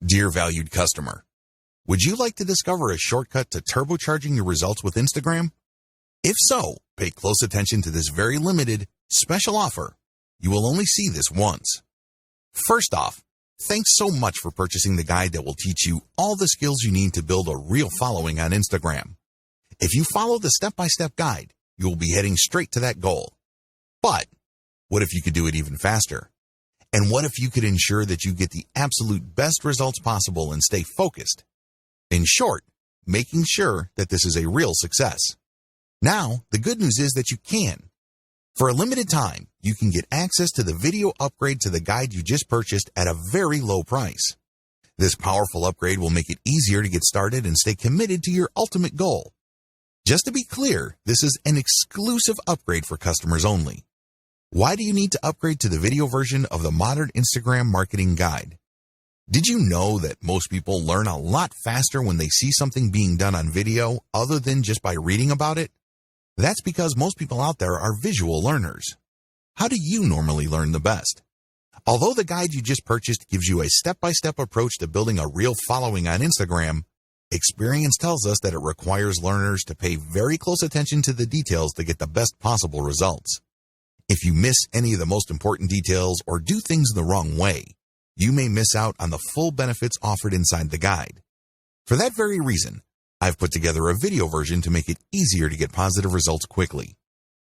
Dear valued customer, would you like to discover a shortcut to turbocharging your results with Instagram? If so, pay close attention to this very limited, special offer. You will only see this once. First off, thanks so much for purchasing the guide that will teach you all the skills you need to build a real following on Instagram. If you follow the step-by-step guide, you will be heading straight to that goal. But what if you could do it even faster? And what if you could ensure that you get the absolute best results possible and stay focused? In short, making sure that this is a real success. Now, the good news is that you can. For a limited time, you can get access to the video upgrade to the guide you just purchased at a very low price. This powerful upgrade will make it easier to get started and stay committed to your ultimate goal. Just to be clear, this is an exclusive upgrade for customers only. Why do you need to upgrade to the video version of the Modern Instagram Marketing Guide? Did you know that most people learn a lot faster when they see something being done on video other than just by reading about it? That's because most people out there are visual learners. How do you normally learn the best? Although the guide you just purchased gives you a step-by-step approach to building a real following on Instagram, experience tells us that it requires learners to pay very close attention to the details to get the best possible results. If you miss any of the most important details or do things the wrong way, you may miss out on the full benefits offered inside the guide. For that very reason, I've put together a video version to make it easier to get positive results quickly.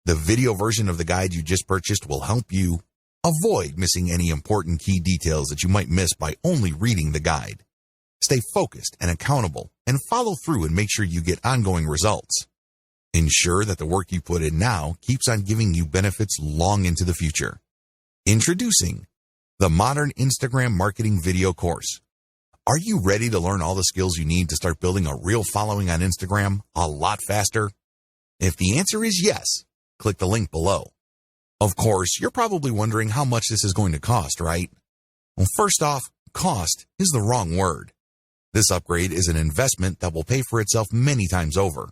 The video version of the guide you just purchased will help you avoid missing any important key details that you might miss by only reading the guide. Stay focused and accountable and follow through and make sure you get ongoing results. Ensure that the work you put in now keeps on giving you benefits long into the future. Introducing the Modern Instagram Marketing Video Course. Are you ready to learn all the skills you need to start building a real following on Instagram a lot faster? If the answer is yes, click the link below. Of course, you're probably wondering how much this is going to cost, right? Well, first off, cost is the wrong word. This upgrade is an investment that will pay for itself many times over.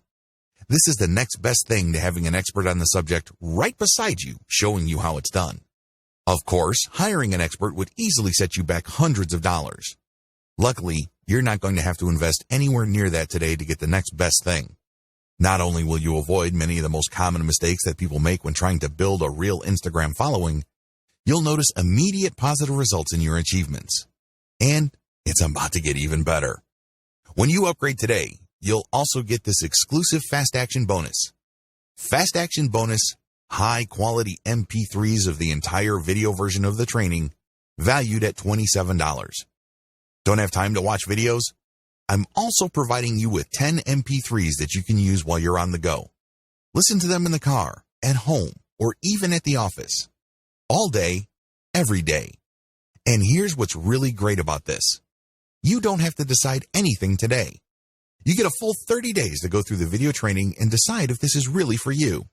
This is the next best thing to having an expert on the subject right beside you, showing you how it's done. Of course, hiring an expert would easily set you back hundreds of dollars. Luckily, you're not going to have to invest anywhere near that today to get the next best thing. Not only will you avoid many of the most common mistakes that people make when trying to build a real Instagram following, you'll notice immediate positive results in your achievements. And it's about to get even better. When you upgrade today, you'll also get this exclusive Fast Action bonus. Fast Action bonus, high-quality MP3s of the entire video version of the training, valued at $27. Don't have time to watch videos? I'm also providing you with 10 MP3s that you can use while you're on the go. Listen to them in the car, at home, or even at the office. All day, every day. And here's what's really great about this. You don't have to decide anything today. You get a full 30 days to go through the video training and decide if this is really for you.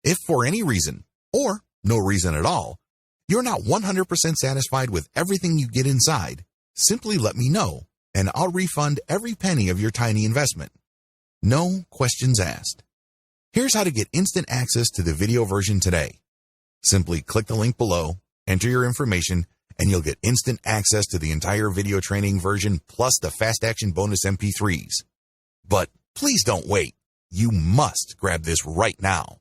If for any reason, or no reason at all, you're not 100% satisfied with everything you get inside, simply let me know, and I'll refund every penny of your tiny investment. No questions asked. Here's how to get instant access to the video version today. Simply click the link below, enter your information, and you'll get instant access to the entire video training version plus the Fast Action bonus MP3s. But please don't wait. You must grab this right now.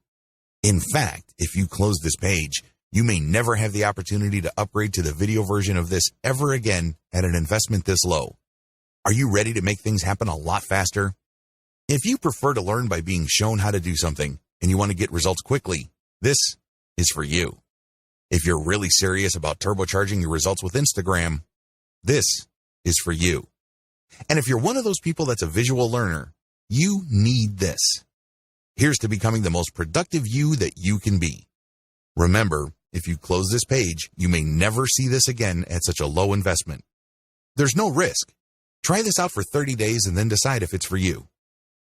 In fact, if you close this page, you may never have the opportunity to upgrade to the video version of this ever again at an investment this low. Are you ready to make things happen a lot faster? If you prefer to learn by being shown how to do something and you want to get results quickly, this is for you. If you're really serious about turbocharging your results with Instagram, this is for you. And if you're one of those people that's a visual learner, you need this. Here's to becoming the most productive you that you can be. Remember, if you close this page, you may never see this again at such a low investment. There's no risk. Try this out for 30 days and then decide if it's for you.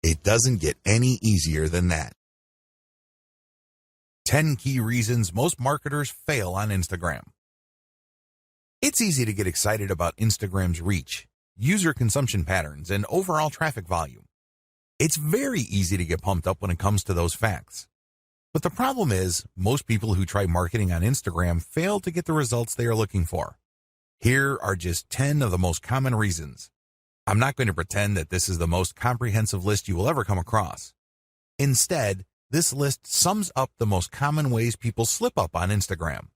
It doesn't get any easier than that. 10 key reasons most marketers fail on Instagram. It's easy to get excited about Instagram's reach, user consumption patterns, and overall traffic volume. It's very easy to get pumped up when it comes to those facts. But the problem is, most people who try marketing on Instagram fail to get the results they are looking for. Here are just 10 of the most common reasons. I'm not going to pretend that this is the most comprehensive list you will ever come across. Instead, this list sums up the most common ways people slip up on Instagram.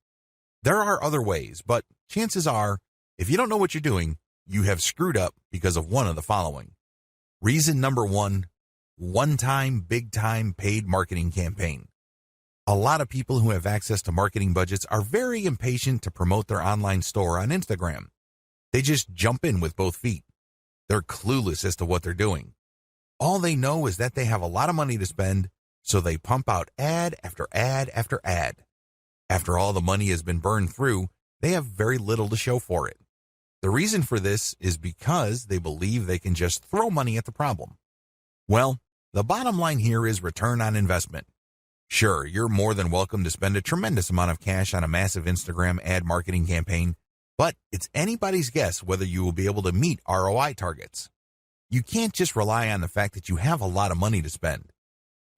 There are other ways, but chances are, if you don't know what you're doing, you have screwed up because of one of the following. Reason number 1, one-time, big-time paid marketing campaign. A lot of people who have access to marketing budgets are very impatient to promote their online store on Instagram. They just jump in with both feet. They're clueless as to what they're doing. All they know is that they have a lot of money to spend, so they pump out ad after ad after ad. After all the money has been burned through, they have very little to show for it. The reason for this is because they believe they can just throw money at the problem. Well, the bottom line here is return on investment. Sure, you're more than welcome to spend a tremendous amount of cash on a massive Instagram ad marketing campaign, but it's anybody's guess whether you will be able to meet ROI targets. You can't just rely on the fact that you have a lot of money to spend.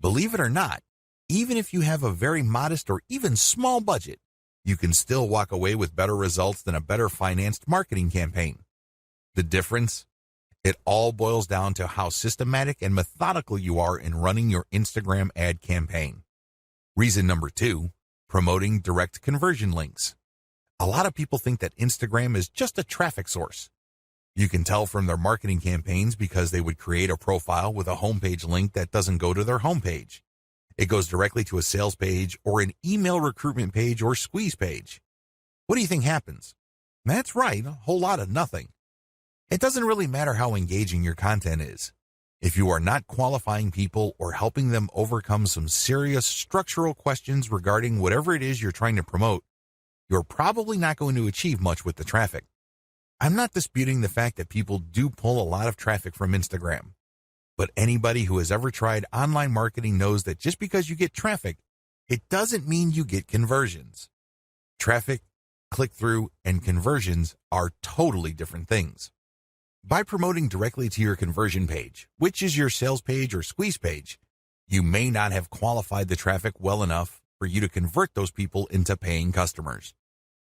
Believe it or not, even if you have a very modest or even small budget, you can still walk away with better results than a better financed marketing campaign. The difference? It all boils down to how systematic and methodical you are in running your Instagram ad campaign. Reason number 2, promoting direct conversion links. A lot of people think that Instagram is just a traffic source. You can tell from their marketing campaigns because they would create a profile with a homepage link that doesn't go to their homepage. It goes directly to a sales page or an email recruitment page or squeeze page. What do you think happens? That's right, a whole lot of nothing. It doesn't really matter how engaging your content is. If you are not qualifying people or helping them overcome some serious structural questions regarding whatever it is you're trying to promote, you're probably not going to achieve much with the traffic. I'm not disputing the fact that people do pull a lot of traffic from Instagram. But anybody who has ever tried online marketing knows that just because you get traffic, it doesn't mean you get conversions. Traffic, click-through, and conversions are totally different things. By promoting directly to your conversion page, which is your sales page or squeeze page, you may not have qualified the traffic well enough for you to convert those people into paying customers.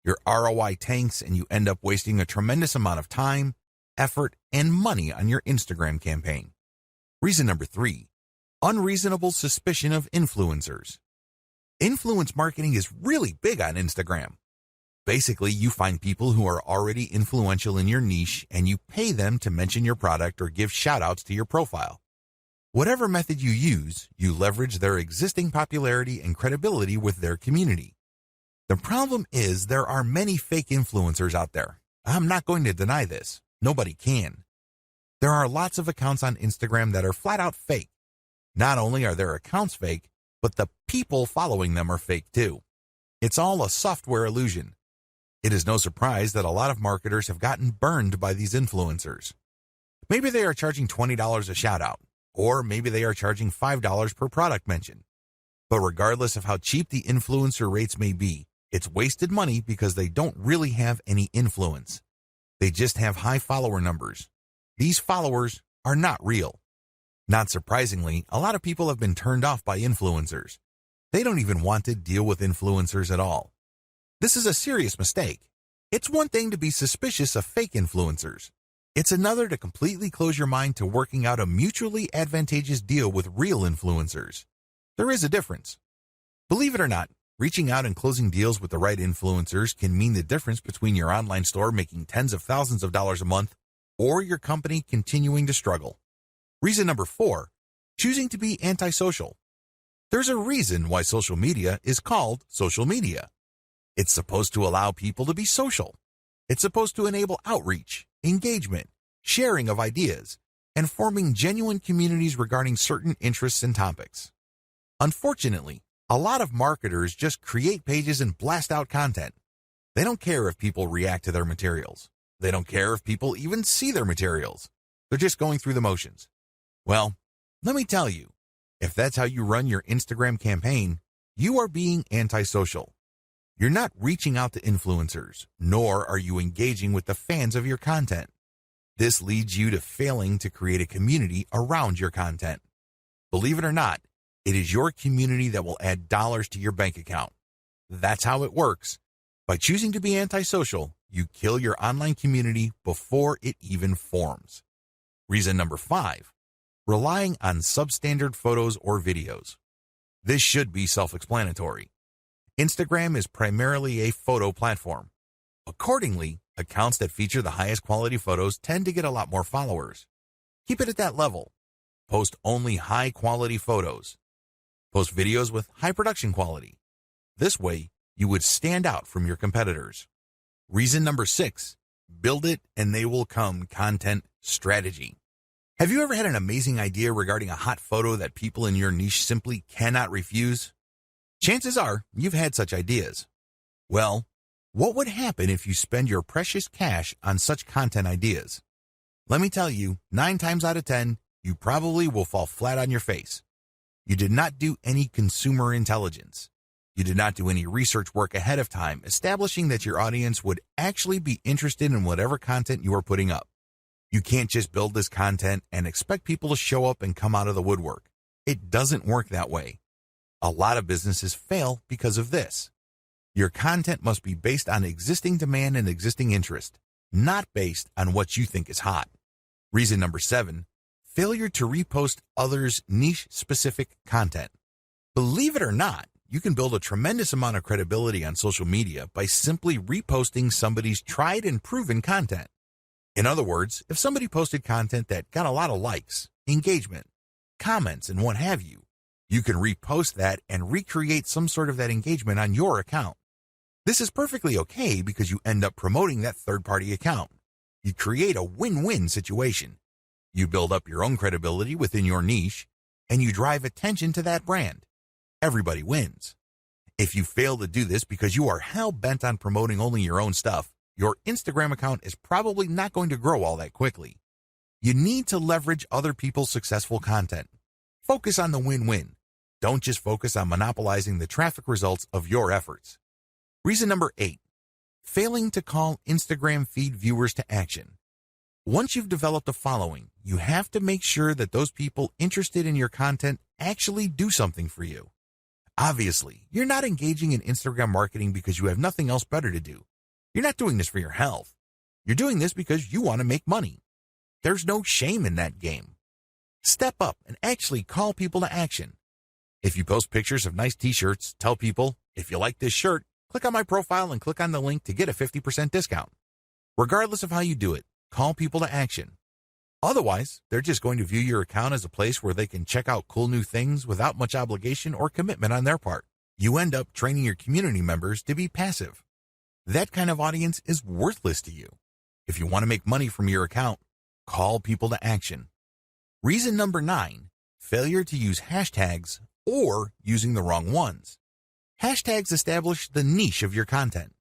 Your ROI tanks and you end up wasting a tremendous amount of time, effort, and money on your Instagram campaign. Reason number 3, unreasonable suspicion of influencers. Influence marketing is really big on Instagram. Basically, you find people who are already influential in your niche and you pay them to mention your product or give shout-outs to your profile. Whatever method you use, you leverage their existing popularity and credibility with their community. The problem is there are many fake influencers out there. I'm not going to deny this. Nobody can. There are lots of accounts on Instagram that are flat out fake. Not only are their accounts fake, but the people following them are fake too. It's all a software illusion. It is no surprise that a lot of marketers have gotten burned by these influencers. Maybe they are charging $20 a shout out, or maybe they are charging $5 per product mention. But regardless of how cheap the influencer rates may be, it's wasted money because they don't really have any influence. They just have high follower numbers. These followers are not real. Not surprisingly, a lot of people have been turned off by influencers. They don't even want to deal with influencers at all. This is a serious mistake. It's one thing to be suspicious of fake influencers. It's another to completely close your mind to working out a mutually advantageous deal with real influencers. There is a difference. Believe it or not, reaching out and closing deals with the right influencers can mean the difference between your online store making tens of thousands of dollars a month or your company continuing to struggle. Reason number 4, choosing to be antisocial. There's a reason why social media is called social media. It's supposed to allow people to be social. It's supposed to enable outreach, engagement, sharing of ideas, and forming genuine communities regarding certain interests and topics. Unfortunately, a lot of marketers just create pages and blast out content. They don't care if people react to their materials. They don't care if people even see their materials. They're just going through the motions. Well, let me tell you, if that's how you run your Instagram campaign, you are being antisocial. You're not reaching out to influencers, nor are you engaging with the fans of your content. This leads you to failing to create a community around your content. Believe it or not, it is your community that will add dollars to your bank account. That's how it works. By choosing to be antisocial, you kill your online community before it even forms. Reason number 5, relying on substandard photos or videos. This should be self-explanatory. Instagram is primarily a photo platform. Accordingly, accounts that feature the highest quality photos tend to get a lot more followers. Keep it at that level. Post only high-quality photos. Post videos with high production quality. This way, you would stand out from your competitors. Reason number 6, build it and they will come content strategy. Have you ever had an amazing idea regarding a hot photo that people in your niche simply cannot refuse? Chances are you've had such ideas. Well, what would happen if you spend your precious cash on such content ideas? Let me tell you, 9 times out of 10, you probably will fall flat on your face. You did not do any consumer intelligence. You did not do any research work ahead of time establishing that your audience would actually be interested in whatever content you are putting up. You can't just build this content and expect people to show up and come out of the woodwork. It doesn't work that way. A lot of businesses fail because of this. Your content must be based on existing demand and existing interest, not based on what you think is hot. Reason number 7, failure to repost others' niche-specific content. Believe it or not, you can build a tremendous amount of credibility on social media by simply reposting somebody's tried and proven content. In other words, if somebody posted content that got a lot of likes, engagement, comments, and what have you, you can repost that and recreate some sort of that engagement on your account. This is perfectly okay because you end up promoting that third-party account. You create a win-win situation. You build up your own credibility within your niche, and you drive attention to that brand. Everybody wins. If you fail to do this because you are hell-bent on promoting only your own stuff, your Instagram account is probably not going to grow all that quickly. You need to leverage other people's successful content. Focus on the win-win. Don't just focus on monopolizing the traffic results of your efforts. Reason number 8, failing to call Instagram feed viewers to action. Once you've developed a following, you have to make sure that those people interested in your content actually do something for you. Obviously, you're not engaging in Instagram marketing because you have nothing else better to do. You're not doing this for your health. You're doing this because you want to make money. There's no shame in that game. Step up and actually call people to action. If you post pictures of nice t-shirts, tell people, if you like this shirt, click on my profile and click on the link to get a 50% discount. Regardless of how you do it, call people to action. Otherwise, they're just going to view your account as a place where they can check out cool new things without much obligation or commitment on their part. You end up training your community members to be passive. That kind of audience is worthless to you. If you want to make money from your account, call people to action. Reason number 9, failure to use hashtags or using the wrong ones. Hashtags establish the niche of your content.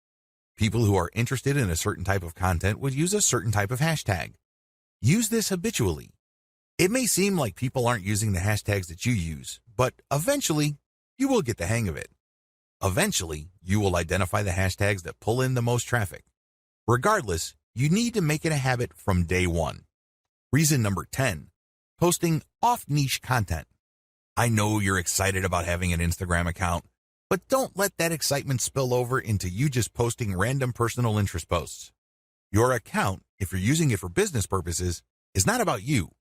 People who are interested in a certain type of content would use a certain type of hashtag. Use this habitually. It may seem like people aren't using the hashtags that you use, but eventually, you will get the hang of it. Eventually, you will identify the hashtags that pull in the most traffic. Regardless, you need to make it a habit from day one. Reason number 10, posting off-niche content. I know you're excited about having an Instagram account, but don't let that excitement spill over into you just posting random personal interest posts. Your account, if you're using it for business purposes, is not about you.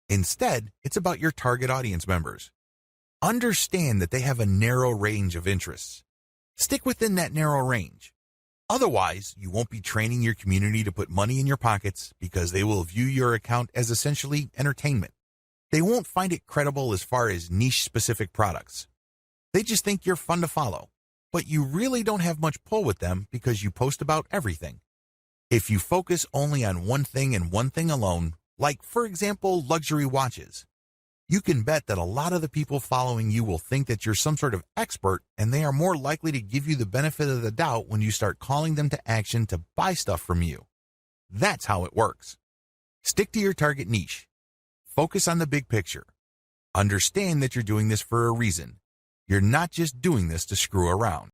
Instead, it's about your target audience members. Understand that they have a narrow range of interests. Stick within that narrow range. Otherwise, you won't be training your community to put money in your pockets because they will view your account as essentially entertainment. They won't find it credible as far as niche-specific products. They just think you're fun to follow, but you really don't have much pull with them because you post about everything. If you focus only on one thing and one thing alone, like, for example, luxury watches, you can bet that a lot of the people following you will think that you're some sort of expert, and they are more likely to give you the benefit of the doubt when you start calling them to action to buy stuff from you. That's how it works. Stick to your target niche. Focus on the big picture. Understand that you're doing this for a reason. You're not just doing this to screw around.